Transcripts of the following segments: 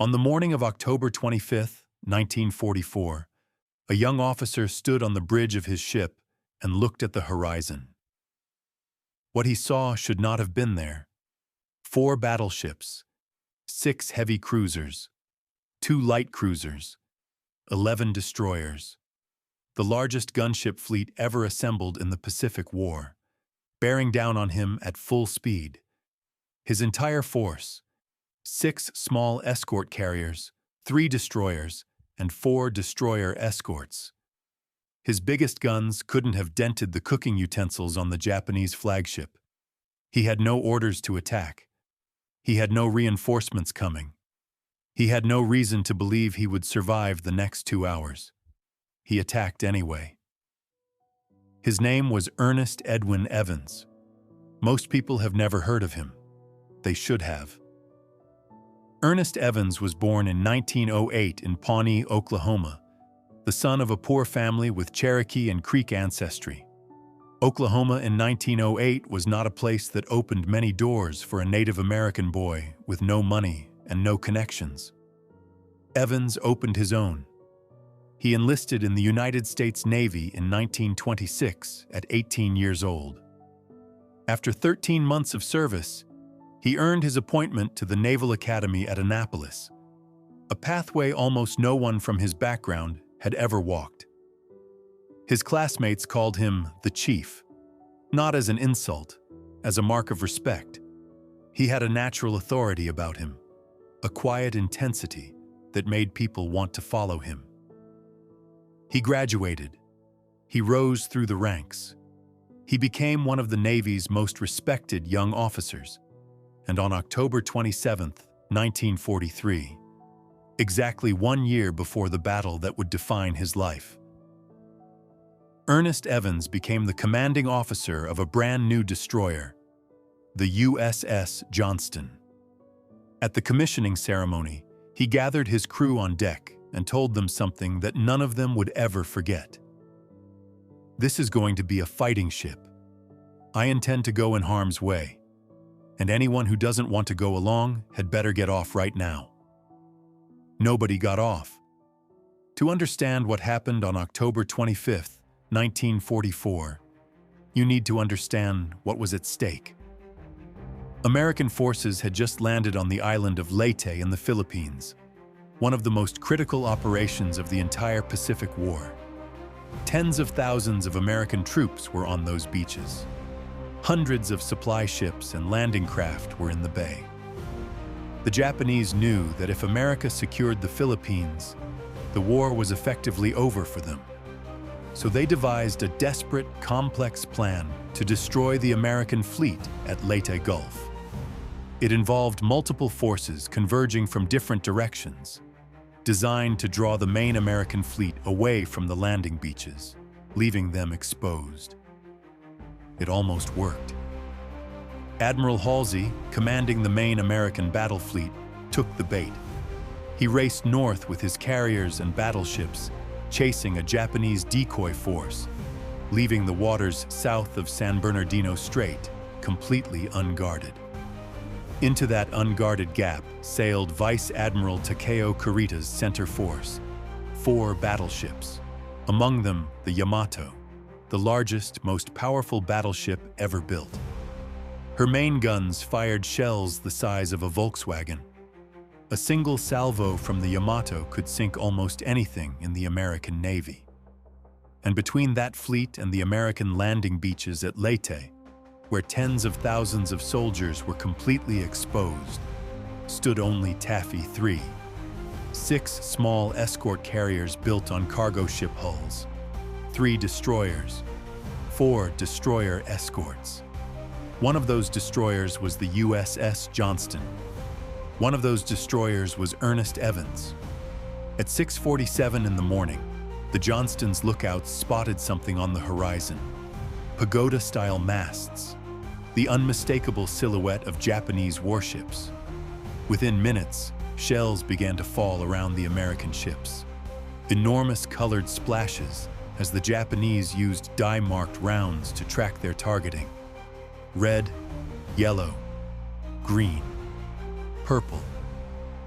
On the morning of October 25, 1944, a young officer stood on the bridge of his ship and looked at the horizon. What he saw should not have been there. 4 battleships, 6 heavy cruisers, 2 light cruisers, 11 destroyers, the largest gunship fleet ever assembled in the Pacific War, bearing down on him at full speed. His entire force, 6 small escort carriers, 3 destroyers, and 4 destroyer escorts. His biggest guns couldn't have dented the cooking utensils on the Japanese flagship. He had no orders to attack. He had no reinforcements coming. He had no reason to believe he would survive the next 2 hours. He attacked anyway. His name was Ernest Edwin Evans. Most people have never heard of him. They should have. Ernest Evans was born in 1908 in Pawnee, Oklahoma, the son of a poor family with Cherokee and Creek ancestry. Oklahoma in 1908 was not a place that opened many doors for a Native American boy with no money and no connections. Evans opened his own. He enlisted in the United States Navy in 1926 at 18 years old. After 13 months of service, he earned his appointment to the Naval Academy at Annapolis, a pathway almost no one from his background had ever walked. His classmates called him the Chief, not as an insult, as a mark of respect. He had a natural authority about him, a quiet intensity that made people want to follow him. He graduated. He rose through the ranks. He became one of the Navy's most respected young officers. And on October 27, 1943, exactly 1 year before the battle that would define his life, Ernest Evans became the commanding officer of a brand new destroyer, the USS Johnston. At the commissioning ceremony, he gathered his crew on deck and told them something that none of them would ever forget. "This is going to be a fighting ship. I intend to go in harm's way, and anyone who doesn't want to go along had better get off right now." Nobody got off. To understand what happened on October 25, 1944, you need to understand what was at stake. American forces had just landed on the island of Leyte in the Philippines, one of the most critical operations of the entire Pacific War. Tens of thousands of American troops were on those beaches. Hundreds of supply ships and landing craft were in the bay. The Japanese knew that if America secured the Philippines, the war was effectively over for them. So they devised a desperate, complex plan to destroy the American fleet at Leyte Gulf. It involved multiple forces converging from different directions, designed to draw the main American fleet away from the landing beaches, leaving them exposed. It almost worked. Admiral Halsey, commanding the main American battle fleet, took the bait. He raced north with his carriers and battleships, chasing a Japanese decoy force, leaving the waters south of San Bernardino Strait completely unguarded. Into that unguarded gap sailed Vice Admiral Takeo Kurita's center force, 4 battleships, among them the Yamato, the largest, most powerful battleship ever built. Her main guns fired shells the size of a Volkswagen. A single salvo from the Yamato could sink almost anything in the American Navy. And between that fleet and the American landing beaches at Leyte, where tens of thousands of soldiers were completely exposed, stood only Taffy 3, 6 small escort carriers built on cargo ship hulls, 3 destroyers, 4 destroyer escorts. One of those destroyers was the USS Johnston. One of those destroyers was Ernest Evans. At 6:47 in the morning, the Johnston's lookouts spotted something on the horizon. Pagoda-style masts, the unmistakable silhouette of Japanese warships. Within minutes, shells began to fall around the American ships. Enormous colored splashes as the Japanese used dye-marked rounds to track their targeting. Red, yellow, green, purple,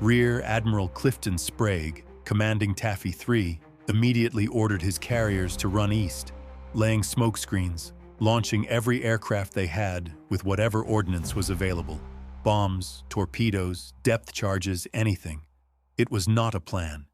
Rear Admiral Clifton Sprague, commanding Taffy 3, immediately ordered his carriers to run east, laying smokescreens, launching every aircraft they had with whatever ordnance was available. Bombs, torpedoes, depth charges, anything. It was not a plan.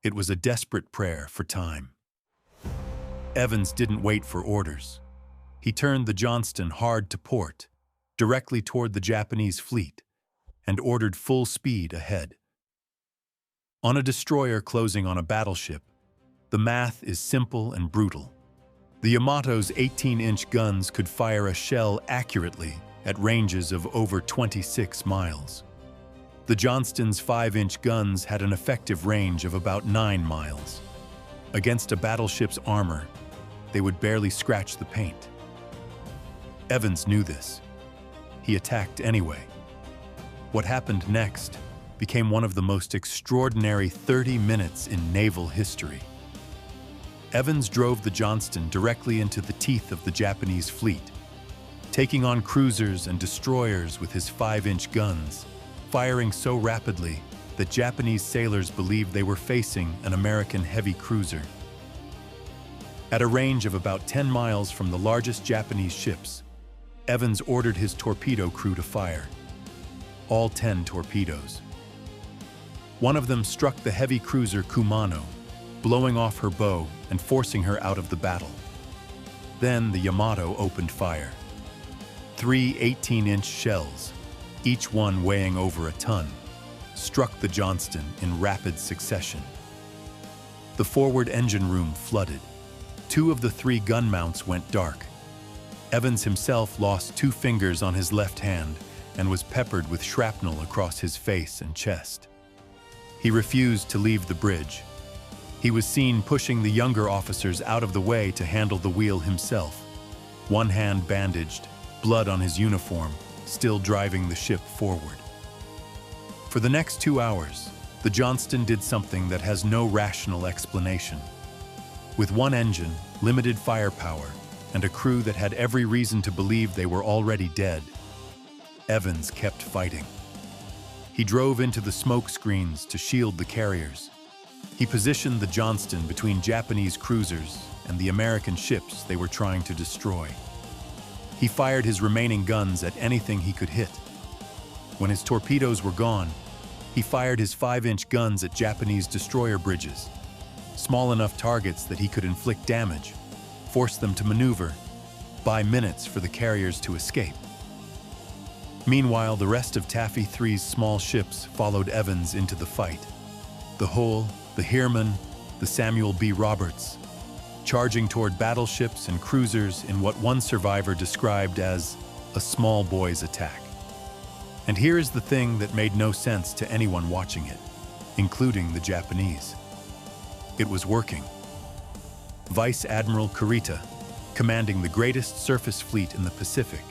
It was a desperate prayer for time. Evans didn't wait for orders. He turned the Johnston hard to port, directly toward the Japanese fleet, and ordered full speed ahead. On a destroyer closing on a battleship, the math is simple and brutal. The Yamato's 18-inch guns could fire a shell accurately at ranges of over 26 miles. The Johnston's 5-inch guns had an effective range of about 9 miles. Against a battleship's armor, they would barely scratch the paint. Evans knew this. He attacked anyway. What happened next became one of the most extraordinary 30 minutes in naval history. Evans drove the Johnston directly into the teeth of the Japanese fleet, taking on cruisers and destroyers with his 5-inch guns, firing so rapidly that Japanese sailors believed they were facing an American heavy cruiser. At a range of about 10 miles from the largest Japanese ships, Evans ordered his torpedo crew to fire. All 10 torpedoes. One of them struck the heavy cruiser Kumano, blowing off her bow and forcing her out of the battle. Then the Yamato opened fire. 3 18-inch shells, each one weighing over a ton, struck the Johnston in rapid succession. The forward engine room flooded. 2 of the 3 gun mounts went dark. Evans himself lost 2 fingers on his left hand and was peppered with shrapnel across his face and chest. He refused to leave the bridge. He was seen pushing the younger officers out of the way to handle the wheel himself, one hand bandaged, blood on his uniform, still driving the ship forward. For the next 2 hours, the Johnston did something that has no rational explanation. With one engine, limited firepower, and a crew that had every reason to believe they were already dead, Evans kept fighting. He drove into the smoke screens to shield the carriers. He positioned the Johnston between Japanese cruisers and the American ships they were trying to destroy. He fired his remaining guns at anything he could hit. When his torpedoes were gone, he fired his 5-inch guns at Japanese destroyer bridges, small enough targets that he could inflict damage, force them to maneuver, buy minutes for the carriers to escape. Meanwhile, the rest of Taffy 3's small ships followed Evans into the fight. The Hull, the Heermann, the Samuel B. Roberts, charging toward battleships and cruisers in what one survivor described as a small boy's attack. And here is the thing that made no sense to anyone watching it, including the Japanese. It was working. Vice Admiral Kurita, commanding the greatest surface fleet in the Pacific,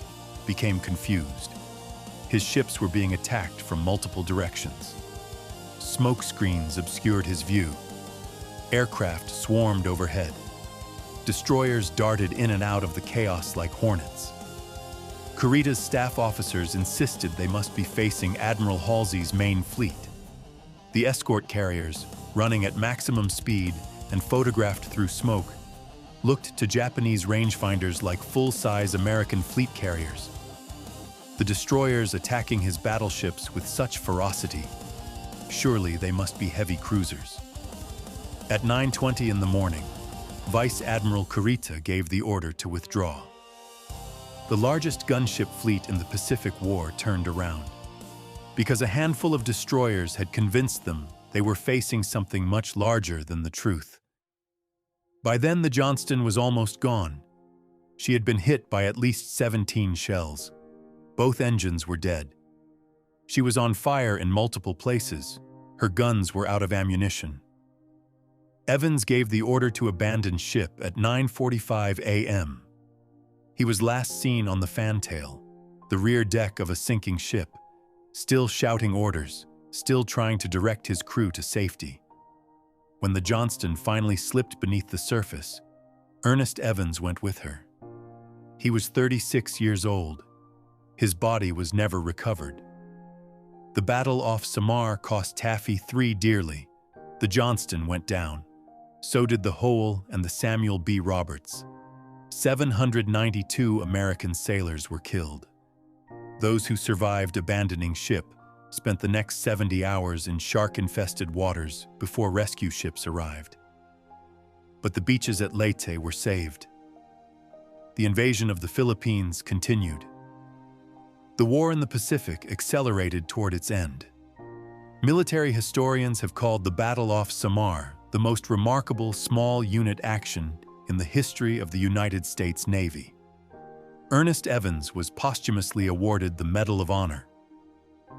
became confused. His ships were being attacked from multiple directions. Smoke screens obscured his view. Aircraft swarmed overhead. Destroyers darted in and out of the chaos like hornets. Kurita's staff officers insisted they must be facing Admiral Halsey's main fleet. The escort carriers, running at maximum speed and photographed through smoke, looked to Japanese rangefinders like full-size American fleet carriers. The destroyers attacking his battleships with such ferocity. Surely they must be heavy cruisers. At 9:20 in the morning, Vice Admiral Kurita gave the order to withdraw. The largest gunship fleet in the Pacific War turned around, because a handful of destroyers had convinced them they were facing something much larger than the truth. By then, the Johnston was almost gone. She had been hit by at least 17 shells. Both engines were dead. She was on fire in multiple places. Her guns were out of ammunition. Evans gave the order to abandon ship at 9:45 a.m. He was last seen on the fantail, the rear deck of a sinking ship, still shouting orders, still trying to direct his crew to safety. When the Johnston finally slipped beneath the surface, Ernest Evans went with her. He was 36 years old. His body was never recovered. The battle off Samar cost Taffy III dearly. The Johnston went down. So did the Hole and the Samuel B. Roberts. 792 American sailors were killed. Those who survived abandoning ship spent the next 70 hours in shark-infested waters before rescue ships arrived. But the beaches at Leyte were saved. The invasion of the Philippines continued. The war in the Pacific accelerated toward its end. Military historians have called the battle off Samar the most remarkable small-unit action in the history of the United States Navy. Ernest Evans was posthumously awarded the Medal of Honor,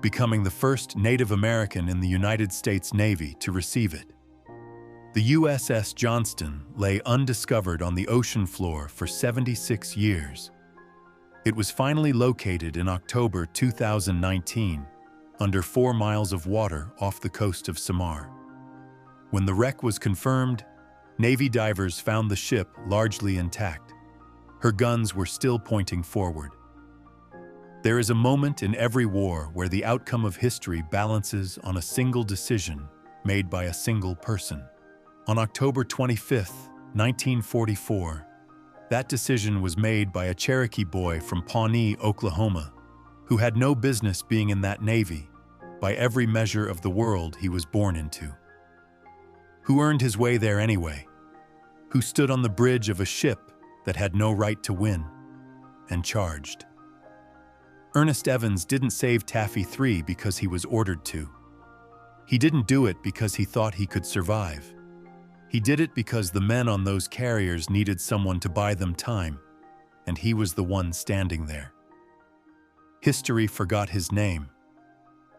becoming the first Native American in the United States Navy to receive it. The USS Johnston lay undiscovered on the ocean floor for 76 years. It was finally located in October 2019, under 4 miles of water off the coast of Samar. When the wreck was confirmed, Navy divers found the ship largely intact. Her guns were still pointing forward. There is a moment in every war where the outcome of history balances on a single decision made by a single person. On October 25, 1944, that decision was made by a Cherokee boy from Pawnee, Oklahoma, who had no business being in that Navy by every measure of the world he was born into. Who earned his way there anyway? Who stood on the bridge of a ship that had no right to win and charged? Ernest Evans didn't save Taffy III because he was ordered to. He didn't do it because he thought he could survive. He did it because the men on those carriers needed someone to buy them time, and he was the one standing there. History forgot his name.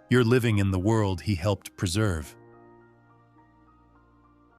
You're living in the world he helped preserve.